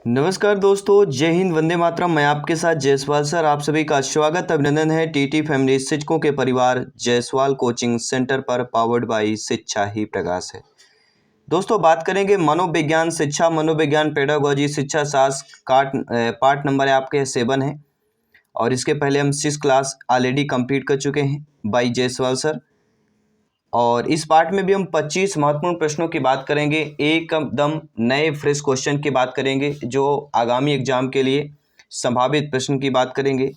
नमस्कार दोस्तों, जय हिंद, वंदे मातरम। मैं आपके साथ जायसवाल सर। आप सभी का स्वागत अभिनंदन है टीटी फैमिली शिक्षकों के परिवार जायसवाल कोचिंग सेंटर पर, पावर्ड बाई शिक्षा ही प्रकाश है। दोस्तों, बात करेंगे मनोविज्ञान शिक्षा, मनोविज्ञान पेडागोजी शिक्षा शास्त्र पार्ट नंबर है आपके 7 है। और इसके पहले हम 6 क्लास ऑलरेडी कंप्लीट कर चुके हैं बाई जायसवाल सर। और इस पार्ट में भी हम 25 महत्वपूर्ण प्रश्नों की बात करेंगे, एकदम नए फ्रेश क्वेश्चन की बात करेंगे जो आगामी एग्जाम के लिए संभावित प्रश्न की बात करेंगे।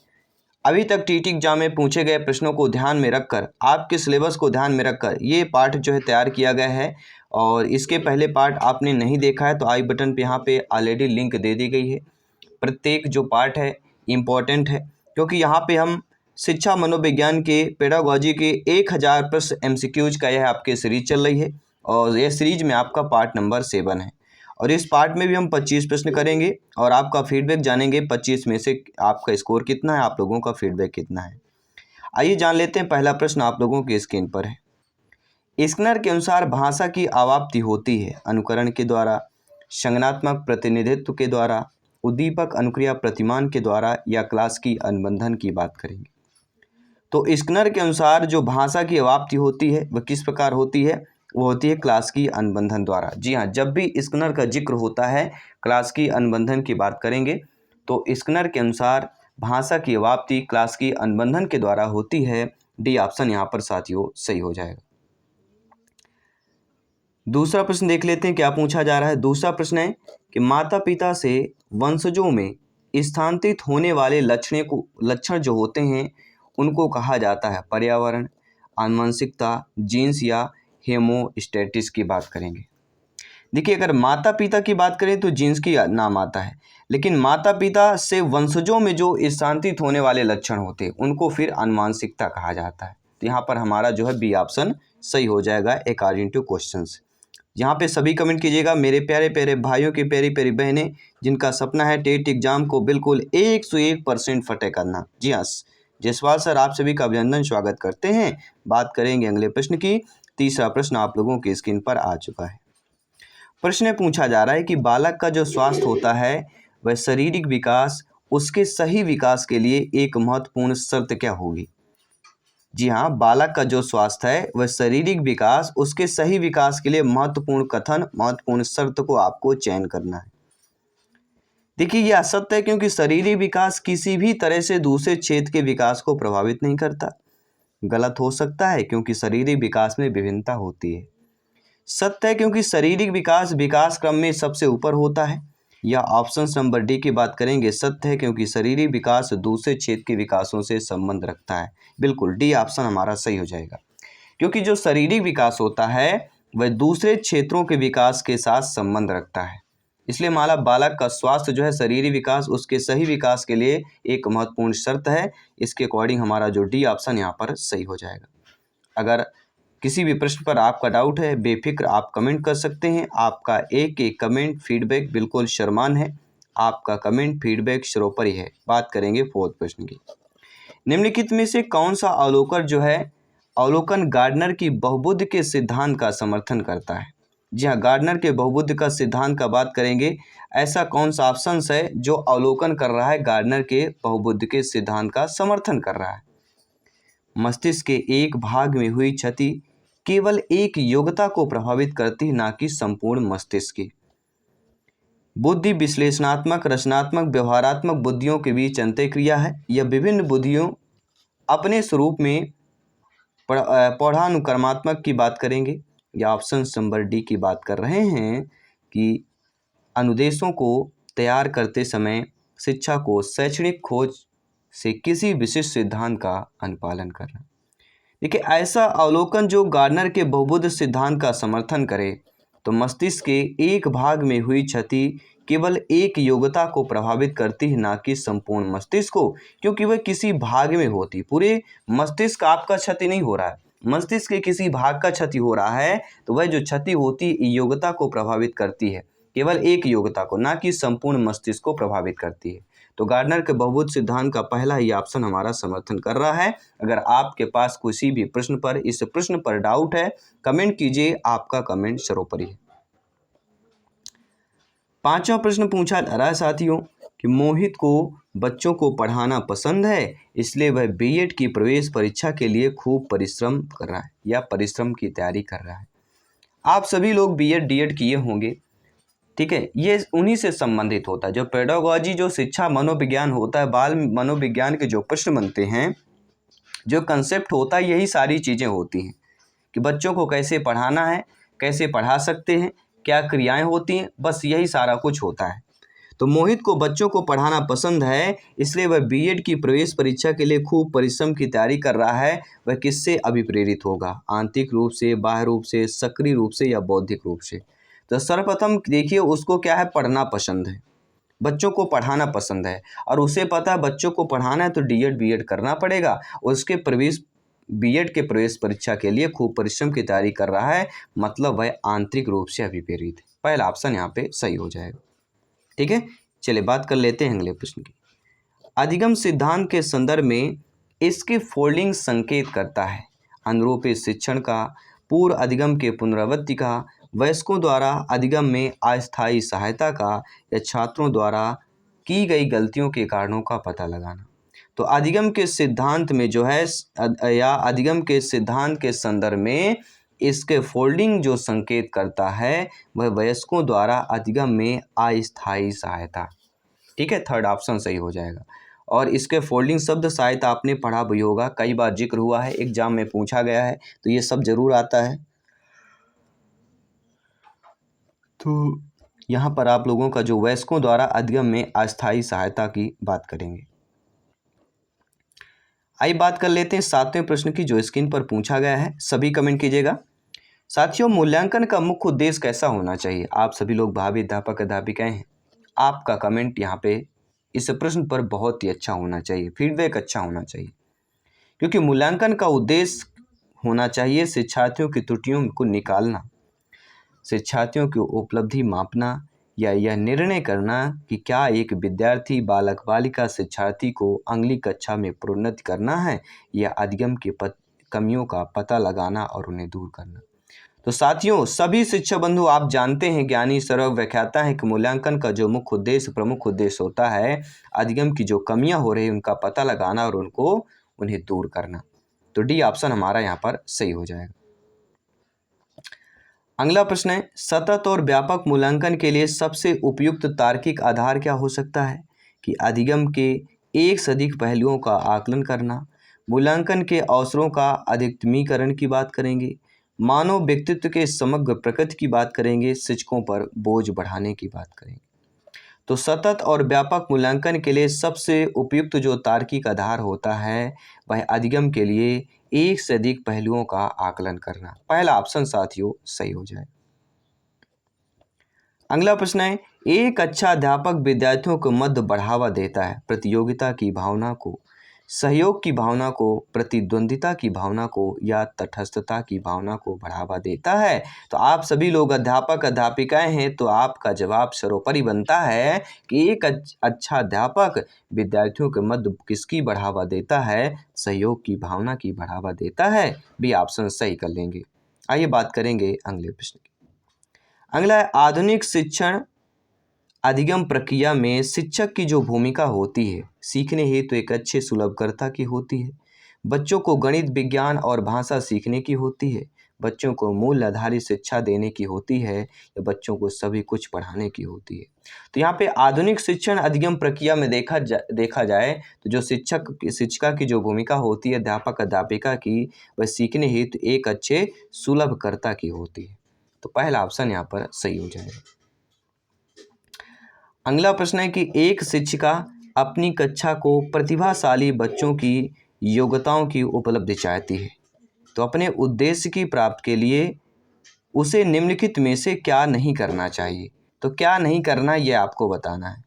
अभी तक टीटी एग्जाम में पूछे गए प्रश्नों को ध्यान में रखकर, आपके सिलेबस को ध्यान में रखकर ये पार्ट जो है तैयार किया गया है। और इसके पहले पार्ट आपने नहीं देखा है तो आई बटन पे यहाँ पे ऑलरेडी लिंक दे दी गई है। प्रत्येक जो पार्ट है इम्पोर्टेंट है, क्योंकि यहाँ पे हम शिक्षा मनोविज्ञान के पेडागोजी के 1000 प्रश्न एमसीक्यूज का यह आपके सीरीज चल रही है। और यह सीरीज में आपका पार्ट नंबर 7 है। और इस पार्ट में भी हम 25 प्रश्न करेंगे और आपका फीडबैक जानेंगे 25 में से आपका स्कोर कितना है, आप लोगों का फीडबैक कितना है। आइए जान लेते हैं। पहला प्रश्न आप लोगों की स्क्रीन पर है। स्किनर के अनुसार भाषा की अवाप्ति होती है अनुकरण के द्वारा, संज्ञानात्मक प्रतिनिधित्व के द्वारा, उद्दीपक अनुक्रिया प्रतिमान के द्वारा या क्लास की अनुबंधन की बात करेंगे। तो स्किनर के अनुसार जो भाषा की अवाप्ति होती है वह किस प्रकार होती है? वो होती है क्लास की अनुबंधन द्वारा। जी हाँ, जब भी स्किनर का जिक्र होता है क्लास की अनुबंधन की बात करेंगे तो स्किनर के अनुसार भाषा की अवाप्ति क्लास की अनुबंधन के द्वारा होती है। डी ऑप्शन यहाँ पर साथियों सही हो जाएगा। दूसरा प्रश्न देख लेते हैं क्या पूछा जा रहा है। दूसरा प्रश्न है कि माता पिता से वंशजों में स्थानांतरित होने वाले लक्षण जो होते हैं उनको कहा जाता है पर्यावरण, आनुवंशिकता, जीन्स या हेमोस्टेटिस की बात करेंगे। देखिए, अगर माता पिता की बात करें तो जीन्स की नाम आता है, लेकिन माता पिता से वंशजों में जो स्थानांतरित होने वाले लक्षण होते हैं उनको फिर आनुवंशिकता कहा जाता है। तो यहाँ पर हमारा जो है बी ऑप्शन सही हो जाएगा अकॉर्डिंग टू क्वेश्चंस। यहाँ पे सभी कमेंट कीजिएगा मेरे प्यारे प्यारे भाइयों की प्यारी प्यारी बहनें जिनका सपना है टेट एग्जाम को बिल्कुल 101% फतेह करना। जी हाँ, जायसवाल सर आप सभी का अभिनंदन स्वागत करते हैं। बात करेंगे अगले प्रश्न की। तीसरा प्रश्न आप लोगों की स्क्रीन पर आ चुका है। प्रश्न पूछा जा रहा है कि बालक का जो स्वास्थ्य होता है वह शारीरिक विकास, उसके सही विकास के लिए एक महत्वपूर्ण शर्त क्या होगी? जी हाँ, बालक का जो स्वास्थ्य है वह शारीरिक विकास, उसके सही विकास के लिए महत्वपूर्ण कथन, महत्वपूर्ण शर्त को आपको चयन करना है। देखिए, यह सत्य है क्योंकि शारीरिक विकास किसी भी तरह से दूसरे क्षेत्र के विकास को प्रभावित नहीं करता। गलत हो सकता है क्योंकि शारीरिक विकास में विभिन्नता होती है। सत्य है क्योंकि शारीरिक विकास विकास क्रम में सबसे ऊपर होता है। या ऑप्शन नंबर डी की बात करेंगे, सत्य है क्योंकि शारीरिक विकास दूसरे क्षेत्र के विकासों से संबंध रखता है। बिल्कुल डी ऑप्शन हमारा सही हो जाएगा, क्योंकि जो शारीरिक विकास होता है वह दूसरे क्षेत्रों के विकास के साथ संबंध रखता है। इसलिए हमारा बालक का स्वास्थ्य जो है शारीरिक विकास, उसके सही विकास के लिए एक महत्वपूर्ण शर्त है। इसके अकॉर्डिंग हमारा जो डी ऑप्शन यहाँ पर सही हो जाएगा। अगर किसी भी प्रश्न पर आपका डाउट है बेफिक्र आप कमेंट कर सकते हैं। आपका एक एक कमेंट फीडबैक बिल्कुल शर्मान है। आपका कमेंट फीडबैक सर्वोपरि है। बात करेंगे फोर्थ प्रश्न की। निम्नलिखित में से कौन सा अवलोकन गार्डनर की बहुबुद्धि के सिद्धांत का समर्थन करता है? जी हाँ, गार्डनर के बहुबुद्धि का सिद्धांत का बात करेंगे। ऐसा कौन सा ऑप्शन है जो अवलोकन कर रहा है गार्डनर के बहुबुद्धि के सिद्धांत का समर्थन कर रहा है? मस्तिष्क के एक भाग में हुई क्षति केवल एक योग्यता को प्रभावित करती है, ना कि संपूर्ण मस्तिष्क की। बुद्धि विश्लेषणात्मक, रचनात्मक, व्यवहारात्मक बुद्धियों के बीच अंतःक्रिया है। यह विभिन्न बुद्धियों अपने स्वरूप में पौधानुक्रमात्मक की बात करेंगे। या ऑप्शन नंबर डी की बात कर रहे हैं कि अनुदेशों को तैयार करते समय शिक्षा को शैक्षणिक खोज से किसी विशिष्ट सिद्धांत का अनुपालन करना। देखिए, ऐसा अवलोकन जो गार्डनर के बहुबुद्धि सिद्धांत का समर्थन करे तो मस्तिष्क के एक भाग में हुई क्षति केवल एक योग्यता को प्रभावित करती है, ना कि संपूर्ण मस्तिष्क को, क्योंकि वह किसी भाग में होती। पूरे मस्तिष्क आपका क्षति नहीं हो रहा है, मस्तिष्क के किसी भाग का क्षति हो रहा है, तो वह जो क्षति होती योग्यता को प्रभावित करती है, केवल एक योग्यता को, ना कि संपूर्ण मस्तिष्क को प्रभावित करती है। तो गार्डनर के बहुबुद्धि सिद्धांत का पहला ही ऑप्शन हमारा समर्थन कर रहा है। अगर आपके पास किसी भी प्रश्न पर इस प्रश्न पर डाउट है कमेंट कीजिए, आपका कमेंट सर्वोपरि है। 5वां प्रश्न पूछा जा रहा है साथियों कि मोहित को बच्चों को पढ़ाना पसंद है, इसलिए वह बीएड की प्रवेश परीक्षा के लिए खूब परिश्रम कर रहा है या परिश्रम की तैयारी कर रहा है। आप सभी लोग बीएड डीएड किए होंगे, ठीक है। ये उन्हीं से संबंधित होता है। जो पेडागोजी, जो शिक्षा मनोविज्ञान होता है, बाल मनोविज्ञान के जो प्रश्न बनते हैं, जो कंसेप्ट होता है, यही सारी चीज़ें होती हैं कि बच्चों को कैसे पढ़ाना है, कैसे पढ़ा सकते हैं, क्या क्रियाएं होती हैं, बस यही सारा कुछ होता है। तो मोहित को बच्चों को पढ़ाना पसंद है, इसलिए वह बीएड की प्रवेश परीक्षा के लिए खूब परिश्रम की तैयारी कर रहा है। वह किससे अभिप्रेरित होगा? आंतरिक रूप से, बाह्य रूप से, सक्रिय रूप से या बौद्धिक रूप से? तो सर्वप्रथम देखिए, उसको क्या है, पढ़ना पसंद है, बच्चों को पढ़ाना पसंद है, और उसे पता है बच्चों को पढ़ाना है तो डीएड बीएड करना पड़ेगा। उसके प्रवेश बीएड के प्रवेश परीक्षा के लिए खूब परिश्रम की तैयारी कर रहा है, मतलब वह आंतरिक रूप से अभिप्रेरित है। पहला ऑप्शन यहाँ पे सही हो जाएगा, ठीक है। चलिए बात कर लेते हैं अगले प्रश्न की। अधिगम सिद्धांत के संदर्भ में इसके फोल्डिंग संकेत करता है? अनुरूपित शिक्षण का, पूर्व अधिगम के पुनरावृत्ति का, वयस्कों द्वारा अधिगम में अस्थायी सहायता का, या छात्रों द्वारा की गई गलतियों के कारणों का पता लगाना। तो अधिगम के सिद्धांत में जो है या अधिगम के सिद्धांत के संदर्भ में इसके फोल्डिंग जो संकेत करता है वह वयस्कों द्वारा अधिगम में अस्थायी सहायता, ठीक है। थर्ड ऑप्शन सही हो जाएगा। और इसके फोल्डिंग शब्द शायद आपने पढ़ा भी होगा, कई बार जिक्र हुआ है, एग्जाम में पूछा गया है, तो ये सब जरूर आता है। तो यहाँ पर आप लोगों का जो वयस्कों द्वारा अधिगम में अस्थायी सहायता की बात करेंगे। आइए बात कर लेते हैं 7वें प्रश्न की, जो स्क्रीन पर पूछा गया है। सभी कमेंट कीजिएगा। साथियों, मूल्यांकन का मुख्य उद्देश्य कैसा होना चाहिए? आप सभी लोग भावी अध्यापक अध्यापिकाएं हैं, आपका कमेंट यहाँ पे इस प्रश्न पर बहुत ही अच्छा होना चाहिए, फीडबैक अच्छा होना चाहिए, क्योंकि मूल्यांकन का उद्देश्य होना चाहिए शिक्षार्थियों की त्रुटियों को निकालना, शिक्षार्थियों की उपलब्धि मापना, या यह निर्णय करना कि क्या एक विद्यार्थी, बालक बालिका शिक्षार्थी को अगली कक्षा में प्रोन्नत करना है, या अधिगम की कमियों का पता लगाना और उन्हें दूर करना। तो साथियों, सभी शिक्षक बंधु आप जानते हैं, ज्ञानी सर्व व्याख्याता है कि मूल्यांकन का जो मुख्य उद्देश्य, प्रमुख उद्देश्य होता है अधिगम की जो कमियां हो रही हैं उनका पता लगाना और उन्हें दूर करना। तो डी ऑप्शन हमारा यहाँ पर सही हो जाएगा। अगला प्रश्न है, सतत और व्यापक मूल्यांकन के लिए सबसे उपयुक्त तार्किक आधार क्या हो सकता है? कि अधिगम के एक से अधिक पहलुओं का आकलन करना, मूल्यांकन के अवसरों का अधिकतमीकरण की बात करेंगे, मानव व्यक्तित्व के समग्र प्रकृति की बात करेंगे, शिक्षकों पर बोझ बढ़ाने की बात करेंगे। तो सतत और व्यापक मूल्यांकन के लिए सबसे उपयुक्त जो तार्किक आधार होता है वह अधिगम के लिए एक से अधिक पहलुओं का आकलन करना। पहला ऑप्शन साथियों सही हो जाए। अगला प्रश्न है, एक अच्छा अध्यापक विद्यार्थियों को मध्य बढ़ावा देता है, प्रतियोगिता की भावना को, सहयोग की भावना को, प्रतिद्वंदिता की भावना को, या तटस्थता की भावना को बढ़ावा देता है। तो आप सभी लोग अध्यापक अध्यापिकाएं हैं, तो आपका जवाब सर्वोपरि बनता है कि एक अच्छा अध्यापक विद्यार्थियों के मध्य किसकी बढ़ावा देता है? सहयोग की भावना की बढ़ावा देता है। बी ऑप्शन सही कर लेंगे। आइए बात करेंगे अगले प्रश्न की। अगला है, आधुनिक शिक्षण अधिगम प्रक्रिया में शिक्षक की जो भूमिका होती है सीखने हेतु एक अच्छे सुलभकर्ता की होती है, बच्चों को गणित, विज्ञान और भाषा सीखने की होती है, बच्चों को मूल्य आधारित शिक्षा देने की होती है, या बच्चों को सभी कुछ पढ़ाने की होती है। तो यहाँ पे आधुनिक शिक्षण अधिगम प्रक्रिया में देखा जाए तो जो शिक्षिका की जो भूमिका होती है अध्यापक अध्यापिका की, वह सीखने हेतु एक अच्छे सुलभकर्ता की होती है। तो पहला ऑप्शन यहाँ पर सही हो जाएगा। अगला प्रश्न है कि एक शिक्षिका अपनी कक्षा को प्रतिभाशाली बच्चों की योग्यताओं की उपलब्धि चाहती है, तो अपने उद्देश्य की प्राप्ति के लिए उसे निम्नलिखित में से क्या नहीं करना चाहिए? तो क्या नहीं करना ये आपको बताना है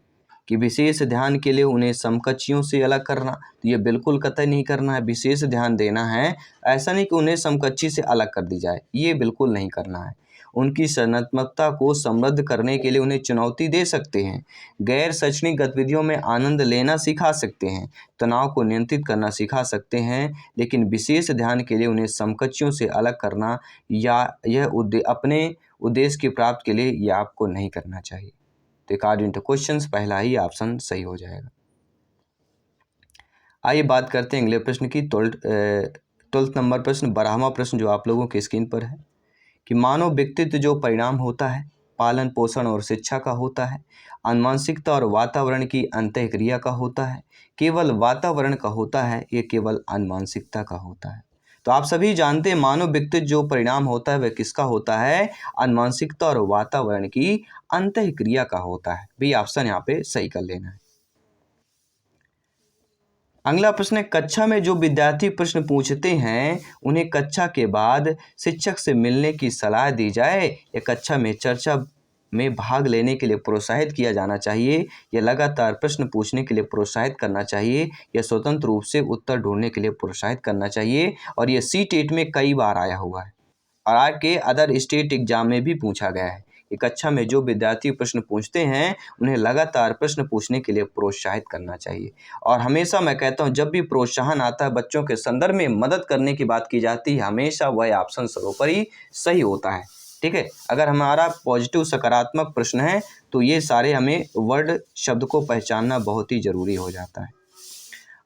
कि विशेष ध्यान के लिए उन्हें समकक्षियों से अलग करना, तो ये बिल्कुल कतई नहीं करना है। विशेष ध्यान देना है, ऐसा नहीं कि उन्हें समकक्षी से अलग कर दी जाए, ये बिल्कुल नहीं करना है। उनकी सृजनात्मकता को समृद्ध करने के लिए उन्हें चुनौती दे सकते हैं, गैर शैक्षणिक गतिविधियों में आनंद लेना सिखा सकते हैं, तनाव को नियंत्रित करना सिखा सकते हैं, लेकिन विशेष ध्यान के लिए उन्हें समकक्षियों से अलग करना या यह अपने उद्देश्य की प्राप्ति के लिए यह आपको नहीं करना चाहिए। तो अकॉर्डिंग टू क्वेश्चंस पहला ही ऑप्शन सही हो जाएगा। आइए बात करते हैं अगले प्रश्न की। 12th नंबर प्रश्न, 12वां प्रश्न जो आप लोगों के स्क्रीन पर है कि मानव व्यक्तित्व जो परिणाम होता है पालन पोषण और शिक्षा का होता है, आनुवंशिकता और वातावरण की अंतःक्रिया का होता है, केवल वातावरण का होता है, ये केवल आनुवंशिकता का होता है। तो आप सभी जानते हैं मानव व्यक्तित्व जो परिणाम होता है वह किसका होता है? आनुवंशिकता और वातावरण की अंतःक्रिया का होता है। बी ऑप्शन यहाँ पे सही कर लेना है। अगला प्रश्न है, कक्षा में जो विद्यार्थी प्रश्न पूछते हैं उन्हें कक्षा के बाद शिक्षक से मिलने की सलाह दी जाए या कक्षा में चर्चा में भाग लेने के लिए प्रोत्साहित किया जाना चाहिए या लगातार प्रश्न पूछने के लिए प्रोत्साहित करना चाहिए या स्वतंत्र रूप से उत्तर ढूंढने के लिए प्रोत्साहित करना चाहिए। और ये CTET में कई बार आया हुआ है और आगे अदर स्टेट एग्जाम में भी पूछा गया है कि कक्षा में जो विद्यार्थी प्रश्न पूछते हैं उन्हें लगातार प्रश्न पूछने के लिए प्रोत्साहित करना चाहिए। और हमेशा मैं कहता हूं जब भी प्रोत्साहन आता है बच्चों के संदर्भ में मदद करने की बात की जाती है हमेशा वह ऑप्शन सर्वोपरि सही होता है। ठीक है, अगर हमारा पॉजिटिव सकारात्मक प्रश्न है तो ये सारे हमें वर्ड शब्द को पहचानना बहुत ही जरूरी हो जाता है।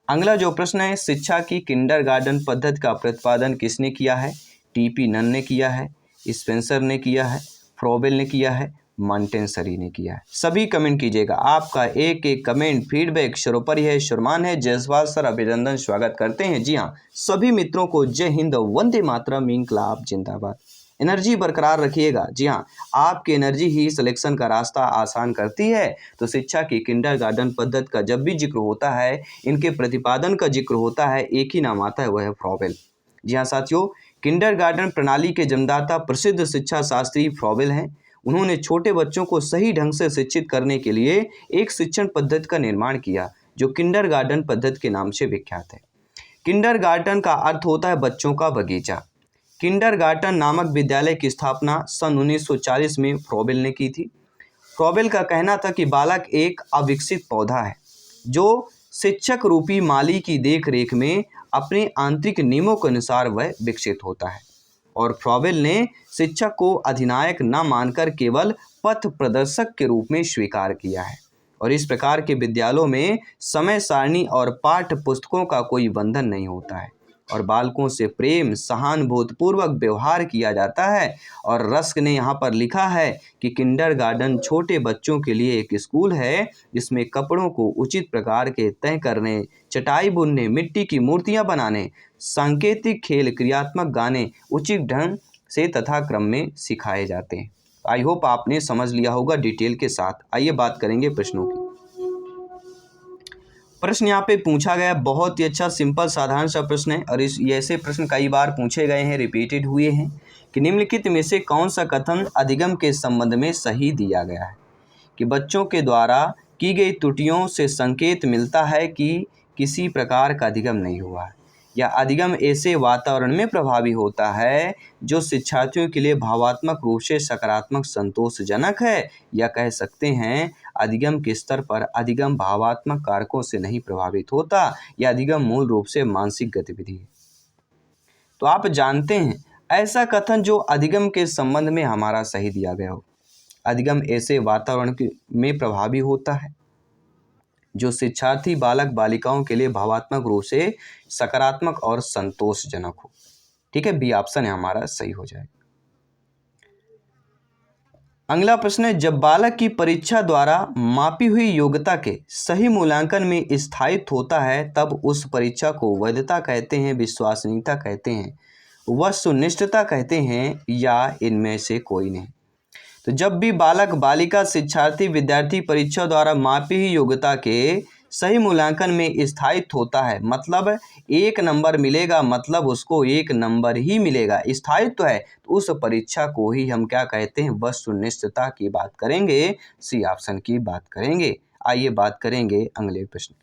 अगला जो प्रश्न है, शिक्षा की किंडरगार्टन पद्धति का प्रतिपादन किसने किया है? TP नन ने किया है, स्पेंसर ने किया है, फ्रॉबेल ने किया है, मॉन्टेसरी ने किया है। सभी कमेंट कीजिएगा, आपका एक एक कमेंट फीडबैक सर्वोपरि है। शर्मान है, जयसवाल सर अभिनंदन स्वागत करते हैं। जी हाँ, सभी मित्रों को जय हिंद, वंदे मातरम, इंकलाब जिंदाबाद। एनर्जी बरकरार रखिएगा। जी हाँ, आपकी एनर्जी ही सिलेक्शन का रास्ता आसान करती है। तो शिक्षा की किंडरगार्टन पद्धति का जब भी जिक्र होता है, इनके प्रतिपादन का जिक्र होता है, एक ही नाम आता है, वह है फ्रॉबेल। जी हाँ साथियों, किंडरगार्टन प्रणाली के जन्मदाता प्रसिद्ध शिक्षा शास्त्री फ्रॉबेल हैं। उन्होंने छोटे बच्चों को सही ढंग से शिक्षित करने के लिए एक शिक्षण पद्धति का निर्माण किया जो किंडरगार्टन पद्धति के नाम से विख्यात है। किंडरगार्टन का अर्थ होता है बच्चों का बगीचा। किंडरगार्टन नामक विद्यालय की स्थापना सन 1940 में फ्रॉबेल ने की थी। फ्रॉबेल का कहना था कि बालक एक अविकसित पौधा है जो शिक्षक रूपी माली की देखरेख में अपने आंतरिक नियमों के अनुसार वह विकसित होता है। और फ्रॉबेल ने शिक्षक को अधिनायक न मानकर केवल पथ प्रदर्शक के रूप में स्वीकार किया है। और इस प्रकार के विद्यालयों में समय सारणी और पाठ्य पुस्तकों का कोई बंधन नहीं होता है और बालकों से प्रेम सहानुभूतिपूर्वक व्यवहार किया जाता है। और रस्क ने यहाँ पर लिखा है कि किंडरगार्टन छोटे बच्चों के लिए एक स्कूल है जिसमें कपड़ों को उचित प्रकार के तय करने, चटाई बुनने, मिट्टी की मूर्तियाँ बनाने, सांकेतिक खेल, क्रियात्मक गाने उचित ढंग से तथा क्रम में सिखाए जाते हैं। आई होप आपने समझ लिया होगा डिटेल के साथ। आइए बात करेंगे प्रश्नों की। प्रश्न यहाँ पे पूछा गया, बहुत ही अच्छा सिंपल साधारण सा प्रश्न है और इस ऐसे प्रश्न कई बार पूछे गए हैं, रिपीटेड हुए हैं कि निम्नलिखित में से कौन सा कथन अधिगम के संबंध में सही दिया गया है? कि बच्चों के द्वारा की गई त्रुटियों से संकेत मिलता है कि किसी प्रकार का अधिगम नहीं हुआ है या अधिगम ऐसे वातावरण में प्रभावी होता है जो शिक्षार्थियों के लिए भावात्मक रूप से सकारात्मक संतोषजनक है, या कह सकते हैं अधिगम के स्तर पर अधिगम भावात्मक कारकों से नहीं प्रभावित होता या अधिगम मूल रूप से मानसिक गतिविधि है। तो आप जानते हैं ऐसा कथन जो अधिगम के संबंध में हमारा सही दिया गया हो। अधिगम ऐसे वातावरण में प्रभावी होता है जो शिक्षार्थी बालक बालिकाओं के लिए भावात्मक रूप से सकारात्मक और संतोषजनक हो। ठीक है, बी ऑप्शन है हमारा सही हो जाएगा। अगला प्रश्न है, जब बालक की परीक्षा द्वारा मापी हुई योग्यता के सही मूल्यांकन में स्थायित्व होता है तब उस परीक्षा को वैधता कहते हैं, विश्वसनीयता कहते हैं, वस्तुनिष्ठता कहते हैं या इनमें से कोई नहीं। तो जब भी बालक बालिका शिक्षार्थी विद्यार्थी परीक्षा द्वारा मापी हुई योग्यता के सही मूल्यांकन में स्थायित्व होता है, मतलब 1 नंबर मिलेगा, मतलब उसको 1 नंबर ही मिलेगा, स्थायित्व है, तो उस परीक्षा को ही हम क्या कहते हैं? वस्तुनिष्ठता की बात करेंगे, सी ऑप्शन की बात करेंगे। आइए बात करेंगे अगले प्रश्न।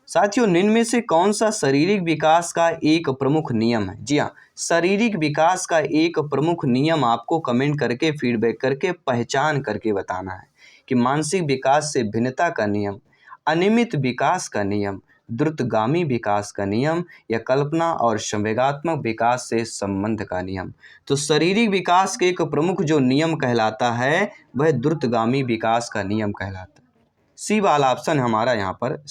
साथियों, निम्न में से कौन सा शारीरिक विकास का एक प्रमुख नियम है? जी हाँ, शारीरिक विकास का एक प्रमुख नियम आपको कमेंट करके फीडबैक करके पहचान करके बताना है कि मानसिक विकास से भिन्नता का नियम, अनियमित विकास का नियम, द्रुतगामी विकास का नियम या कल्पना और संवेगात्मक विकास से संबंध का नियम। तो शारीरिक विकास के एक प्रमुख जो नियम कहलाता है वह द्रुतगामी विकास का नियम कहलाता है। सी वाला ऑप्शन हमारा यहाँ पर।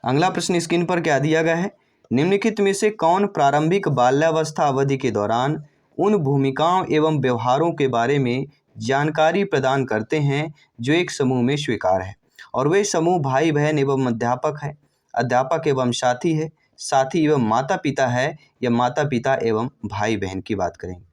अगला प्रश्न स्क्रीन पर क्या दिया गया है, निम्नलिखित में से कौन प्रारंभिक बाल्यावस्था अवधि के दौरान उन भूमिकाओं एवं व्यवहारों के बारे में जानकारी प्रदान करते हैं जो एक समूह में स्वीकार है, और वे समूह भाई बहन एवं अध्यापक है, अध्यापक एवं साथी एवं माता पिता है, या माता पिता एवं भाई बहन की बात करेंगे।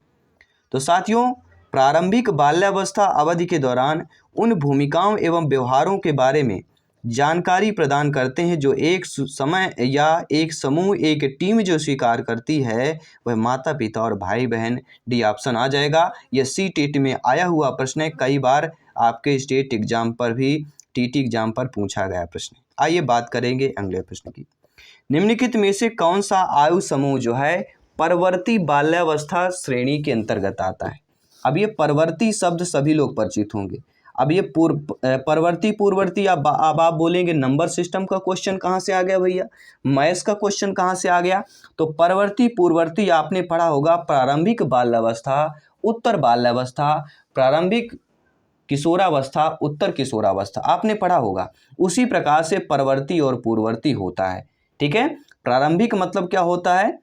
तो साथियों, प्रारंभिक बाल्यावस्था अवधि के दौरान उन भूमिकाओं एवं व्यवहारों के बारे में जानकारी प्रदान करते हैं जो एक समय या एक समूह, एक टीम जो स्वीकार करती है वह माता पिता और भाई बहन। डी ऑप्शन आ जाएगा। यह सी टेट में आया हुआ प्रश्न है, कई बार आपके स्टेट एग्जाम पर भी, टीटी एग्जाम पर पूछा गया प्रश्न। आइए बात करेंगे अगले प्रश्न की। निम्नलिखित में से कौन सा आयु समूह जो है परवर्ती बाल्यावस्था श्रेणी के अंतर्गत आता है। अब ये परवर्ती शब्द सभी लोग परिचित होंगे। अब ये परवर्ती पूर्ववर्ती, अब आप बोलेंगे नंबर सिस्टम का क्वेश्चन कहाँ से आ गया भैया, मैथ्स का क्वेश्चन कहाँ से आ गया। तो परवर्ती पूर्ववर्ती आपने पढ़ा होगा प्रारंभिक बाल्यावस्था, उत्तर बाल्यावस्था, प्रारंभिक किशोरावस्था, उत्तर किशोरावस्था आपने पढ़ा होगा। उसी प्रकार से परवर्ती और पूर्ववर्ती होता है। ठीक है, प्रारंभिक मतलब क्या होता है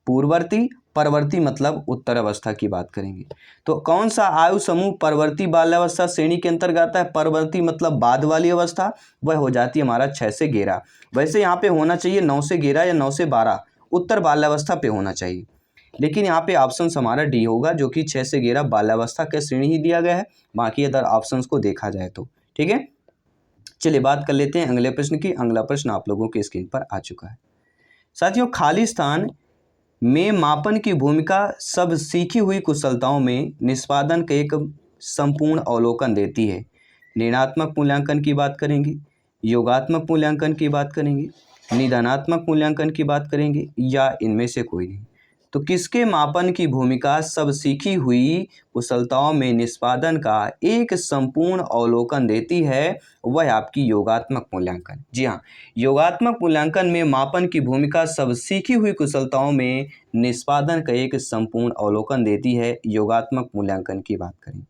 पूर्ववर्ती, परवर्ती मतलब उत्तर अवस्था की बात करेंगे। तो कौन सा आयु समूह परवर्ती बाल्यावस्था श्रेणी के अंतर्गत आता है, परवर्ती मतलब बाद वाली अवस्था, वह हो जाती है हमारा 6 से 11। वैसे यहाँ पे होना चाहिए 9 से 11 या 9 से 12 उत्तर बाल्यावस्था पे होना चाहिए, लेकिन यहाँ पे ऑप्शन हमारा डी होगा जो कि 6 से 11 बाल्यावस्था का श्रेणी ही दिया गया है, बाकी अदर ऑप्शंस को देखा जाए तो। ठीक है, चलिए बात कर लेते हैं अगले प्रश्न की। अगला प्रश्न आप लोगों के स्क्रीन पर आ चुका है। साथियों, खाली स्थान में मापन की भूमिका सब सीखी हुई कुशलताओं में निष्पादन का एक संपूर्ण अवलोकन देती है। निर्णयात्मक मूल्यांकन की बात करेंगे, योगात्मक मूल्यांकन की बात करेंगे, निदानात्मक मूल्यांकन की बात करेंगे, या इनमें से कोई नहीं। तो किसके मापन की भूमिका सब सीखी हुई कुशलताओं में निष्पादन का एक संपूर्ण अवलोकन देती है, वह आपकी योगात्मक मूल्यांकन। जी हाँ, योगात्मक मूल्यांकन में मापन की भूमिका सब सीखी हुई कुशलताओं में निष्पादन का एक संपूर्ण अवलोकन देती है। योगात्मक मूल्यांकन की बात करें।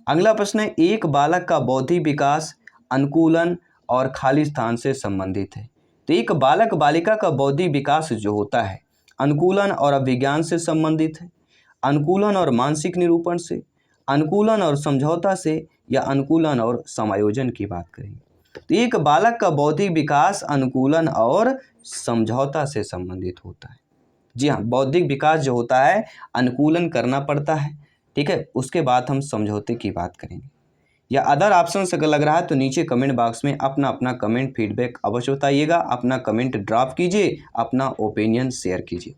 अगला प्रश्न है, एक बालक का बौद्धिक विकास अनुकूलन और खाली स्थान से संबंधित है। तो एक बालक बालिका का बौद्धिक विकास जो होता है अनुकूलन और अभिज्ञान से संबंधित है, अनुकूलन और मानसिक निरूपण से, अनुकूलन और समझौता से, या अनुकूलन और समायोजन की बात करेंगे। तो एक बालक का बौद्धिक विकास अनुकूलन और समझौता से संबंधित होता है। जी हाँ, बौद्धिक विकास जो होता है अनुकूलन करना पड़ता है, ठीक है, उसके बाद हम समझौते की बात करेंगे। या अदर ऑप्शन अगर लग रहा है तो नीचे कमेंट बॉक्स में अपना अपना कमेंट फीडबैक अवश्य बताइएगा, अपना कमेंट ड्रॉप कीजिए, अपना ओपिनियन शेयर कीजिए।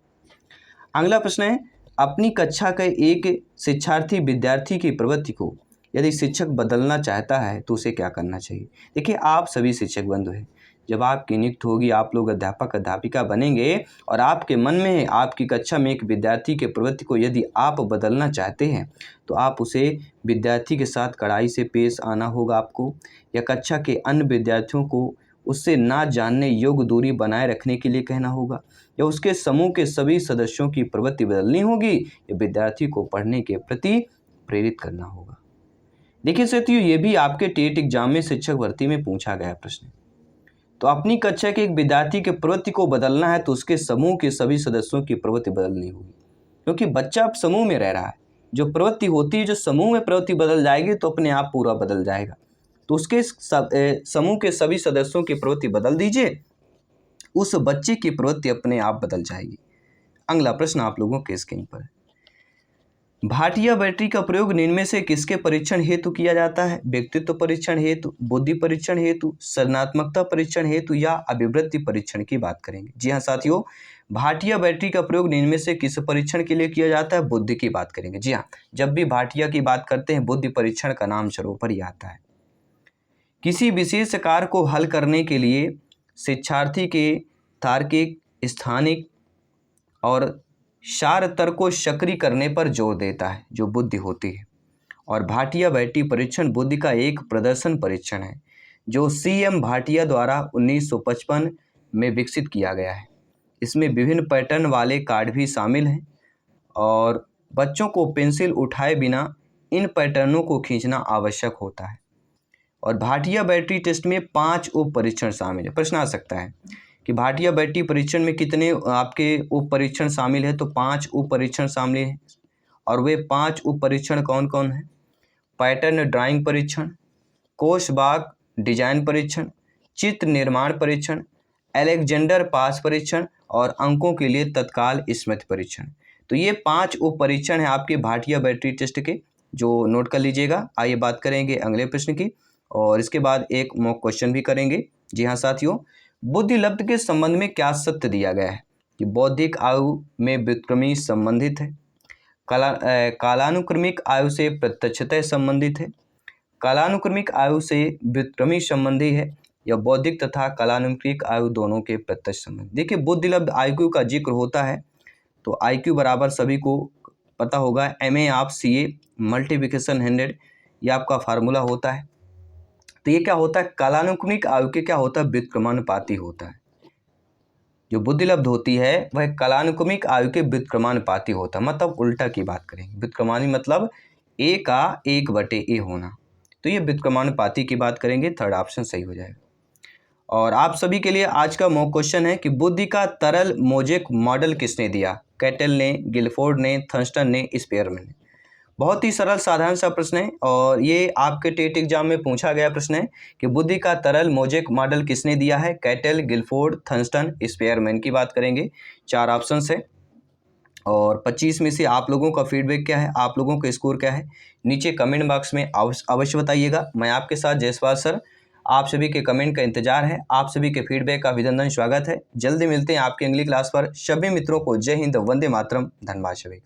अगला प्रश्न है, अपनी कक्षा के एक शिक्षार्थी विद्यार्थी की प्रवृत्ति को यदि शिक्षक बदलना चाहता है तो उसे क्या करना चाहिए। देखिए, आप सभी शिक्षक बंधु हैं, जब आपकी नियुक्ति होगी, आप लोग अध्यापक अध्यापिका बनेंगे और आपके मन में आपकी कक्षा में एक विद्यार्थी के प्रवृत्ति को यदि आप बदलना चाहते हैं तो आप उसे विद्यार्थी के साथ कड़ाई से पेश आना होगा आपको, या कक्षा के अन्य विद्यार्थियों को उससे ना जानने योग्य दूरी बनाए रखने के लिए कहना होगा, या उसके समूह के सभी सदस्यों की प्रवृत्ति बदलनी होगी, या विद्यार्थी को पढ़ने के प्रति प्रेरित करना होगा। देखिए साथियों, ये भी आपके टेट एग्जाम में शिक्षक भर्ती में पूछा गया प्रश्न। तो अपनी कक्षा के एक विद्यार्थी के प्रवृत्ति को बदलना है तो उसके समूह के सभी सदस्यों की प्रवृत्ति बदलनी होगी, क्योंकि बच्चा अब समूह में रह रहा है। जो प्रवृत्ति होती है, जो समूह में प्रवृत्ति बदल जाएगी तो अपने आप पूरा बदल जाएगा। तो उसके समूह के सभी सदस्यों की प्रवृत्ति बदल दीजिए, उस बच्चे की प्रवृत्ति अपने आप बदल जाएगी। अगला प्रश्न आप लोगों के स्क्रीन पर है, भाटिया बैटरी का प्रयोग निम्न में से किसके परीक्षण हेतु किया जाता है। व्यक्तित्व परीक्षण हेतु, बुद्धि परीक्षण हेतु, सृजनात्मकता परीक्षण हेतु, या अभिवृद्धि परीक्षण की बात करेंगे। जी हाँ साथियों, भाटिया बैटरी का प्रयोग निम्न में से किस परीक्षण के लिए किया जाता है। बुद्धि की बात करेंगे। जी हाँ, जब भी भाटिया की बात करते हैं बुद्धि परीक्षण का नाम सर्वोपरि ही आता है। किसी विशेष कार्य को हल करने के लिए शिक्षार्थी के तार्किक, स्थानिक और सार तर्क को सक्रिय करने पर जोर देता है, जो बुद्धि होती है। और भाटिया बैटरी परीक्षण बुद्धि का एक प्रदर्शन परीक्षण है जो CM भाटिया द्वारा 1955 में विकसित किया गया है। इसमें विभिन्न पैटर्न वाले कार्ड भी शामिल हैं और बच्चों को पेंसिल उठाए बिना इन पैटर्नों को खींचना आवश्यक होता है। और भाटिया बैटरी टेस्ट में 5 उप परीक्षण शामिल है। प्रश्न आ सकता है कि भाटिया बैटरी परीक्षण में कितने आपके उप परीक्षण शामिल है, तो 5 उप परीक्षण शामिल हैं। और वे 5 उप परीक्षण कौन कौन हैं? पैटर्न ड्राइंग परीक्षण, कोष भाग डिजाइन परीक्षण, चित्र निर्माण परीक्षण, अलेक्जेंडर पास परीक्षण और अंकों के लिए तत्काल स्मृति परीक्षण। तो ये 5 उप परीक्षण हैं आपके भाटिया बैटरी टेस्ट के, जो नोट कर लीजिएगा। आइए बात करेंगे अगले प्रश्न की और इसके बाद एक मॉक क्वेश्चन भी करेंगे। जी हाँ साथियों, बुद्धिलब्ध के संबंध में क्या सत्य दिया गया है? कि बौद्धिक आयु में व्युत्क्रमी संबंधित है, कालानुक्रमिक आयु से प्रत्यक्षतः संबंधित है, कालानुक्रमिक आयु से व्युत्क्रमी संबंधी है, या बौद्धिक तथा कालानुक्रमिक आयु दोनों के प्रत्यक्ष संबंध। देखिए, बुद्धिलब्ध IQ का जिक्र होता है तो IQ बराबर सभी को पता होगा MA/CA मल्टीप्लिकेशन 100, यह आपका फार्मूला होता है। तो ये क्या होता है? कालानुक्रमिक आयु के क्या होता है? व्युत्क्रमानुपाती होता है। जो बुद्धिलब्ध होती है वह कालानुक्रमिक आयु के व्युत्क्रमानुपाती होता है, मतलब उल्टा की बात करेंगे। व्युत्क्रमानी मतलब A का 1/A होना, तो ये व्युत्क्रमानुपाती की बात करेंगे। थर्ड ऑप्शन सही हो जाएगा। और आप सभी के लिए आज का मॉक क्वेश्चन है कि बुद्धि का तरल मोज़ेक मॉडल किसने दिया? कैटल ने, गिलफोर्ड ने, थर्स्टन ने, स्पीयरमैन ने। बहुत ही सरल साधारण सा प्रश्न है और ये आपके टेट एग्जाम में पूछा गया प्रश्न है कि बुद्धि का तरल मोज़ेक मॉडल किसने दिया है? कैटल, गिलफोर्ड, थर्स्टन, स्पीयरमैन की बात करेंगे। 4 ऑप्शन है और 25 में से आप लोगों का फीडबैक क्या है, आप लोगों का स्कोर क्या है, नीचे कमेंट बॉक्स में अवश्य बताइएगा। मैं आपके साथ जयसवाल सर, आप सभी के कमेंट का इंतजार है, आप सभी के फीडबैक का अभिनंदन स्वागत है। जल्दी मिलते हैं आपकी अगली क्लास पर। सभी मित्रों को जय हिंद, वंदे मातरम, धन्यवाद सभी।